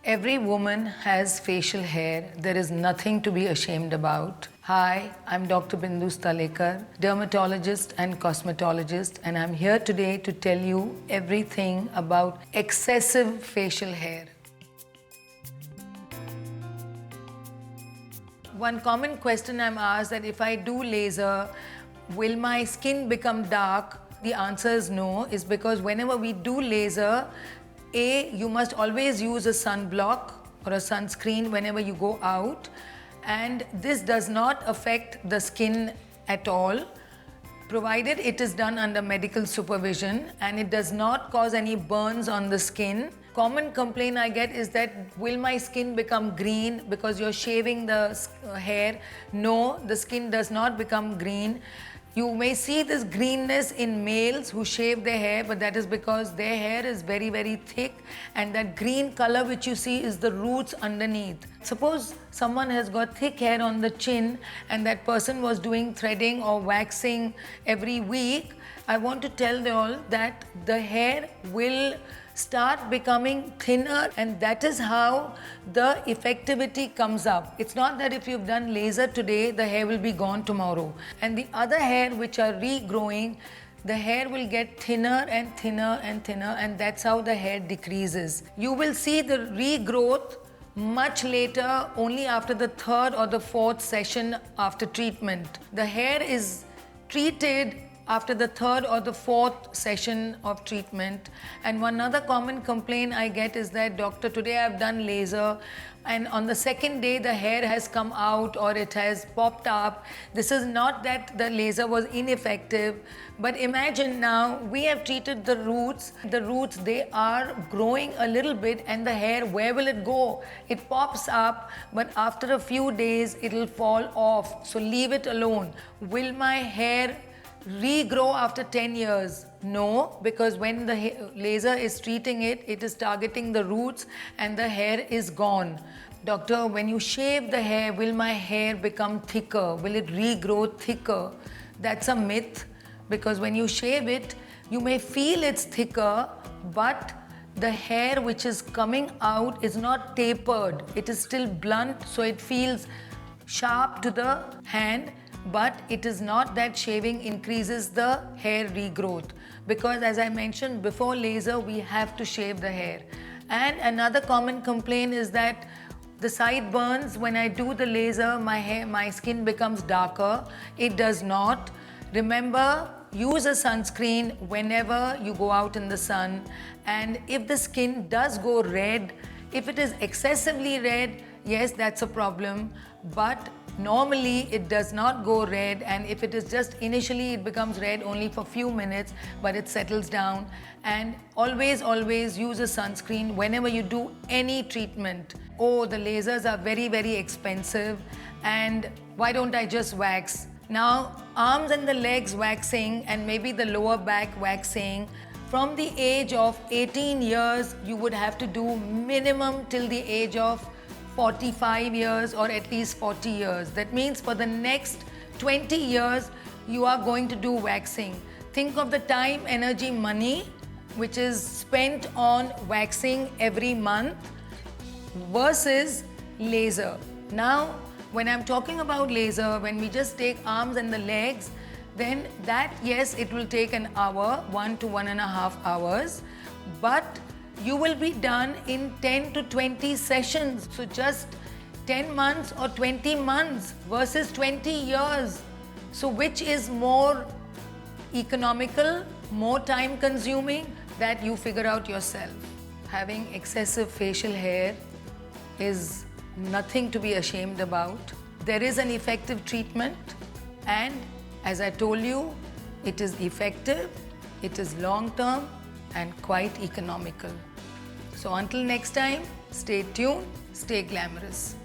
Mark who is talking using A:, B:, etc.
A: Every woman has facial hair. There is nothing to be ashamed about. Hi, I'm Dr. Bindu Stalekar, dermatologist and cosmetologist, and I'm here today to tell you everything about excessive facial hair. One common question I'm asked that if I do laser, will my skin become dark? The answer is no, is because whenever we do laser, you must always use a sunblock or a sunscreen whenever you go out, and this does not affect the skin at all, provided it is done under medical supervision and it does not cause any burns on the skin. Common complaint I get is that, will my skin become green because you're shaving the hair? No, the skin does not become green. You may see this greenness in males who shave their hair, but that is because their hair is very, very thick, and that green color which you see is the roots underneath. Suppose someone has got thick hair on the chin and that person was doing threading or waxing every week. I want to tell you all that the hair will start becoming thinner, and that is how the effectivity comes up. It's not that if you've done laser today, the hair will be gone tomorrow. And the other hair which are regrowing, the hair will get thinner and thinner and thinner, and that's how the hair decreases. You will see the regrowth much later, only after the third or the fourth session after treatment. The hair is treated after the third or the fourth session of treatment. And one other common complaint I get is that, doctor, today I've done laser and on the second day the hair has come out or it has popped up. This is not that the laser was ineffective, but imagine now we have treated the roots. The roots, they are growing a little bit, and the hair, where will it go? It pops up, but after a few days it'll fall off. So leave it alone. Will my hair regrow after 10 years? No, because when the laser is treating it, it is targeting the roots and the hair is gone. Doctor, when you shave the hair, will my hair become thicker? Will it regrow thicker? That's a myth, because when you shave it, you may feel it's thicker, but the hair which is coming out is not tapered. It is still blunt, so it feels sharp to the hand. But it is not that shaving increases the hair regrowth, because as I mentioned before laser, we have to shave the hair. And another common complaint is that the sideburns, when I do the laser, my skin becomes darker. It does not. Remember, use a sunscreen whenever you go out in the sun. And if the skin does go red, if it is excessively red, yes, that's a problem. But normally it does not go red, and if it is just initially, it becomes red only for few minutes, but it settles down. And always use a sunscreen whenever you do any treatment. Oh, the lasers are very, very expensive, and why don't I just wax? Now, arms and the legs waxing and maybe the lower back waxing, from the age of 18 years, you would have to do minimum till the age of 45 years or at least 40 years. That means for the next 20 years, you are going to do waxing. Think of the time, energy, money which is spent on waxing every month versus laser. Now, when I'm talking about laser, when we just take arms and the legs, then that, yes, it will take an hour, 1 to 1.5 hours, but you will be done in 10 to 20 sessions. So just 10 months or 20 months versus 20 years. So which is more economical, more time consuming? That you figure out yourself. Having excessive facial hair is nothing to be ashamed about. There is an effective treatment, and as I told you, it is effective, it is long-term and quite economical. So until next time, stay tuned, stay glamorous.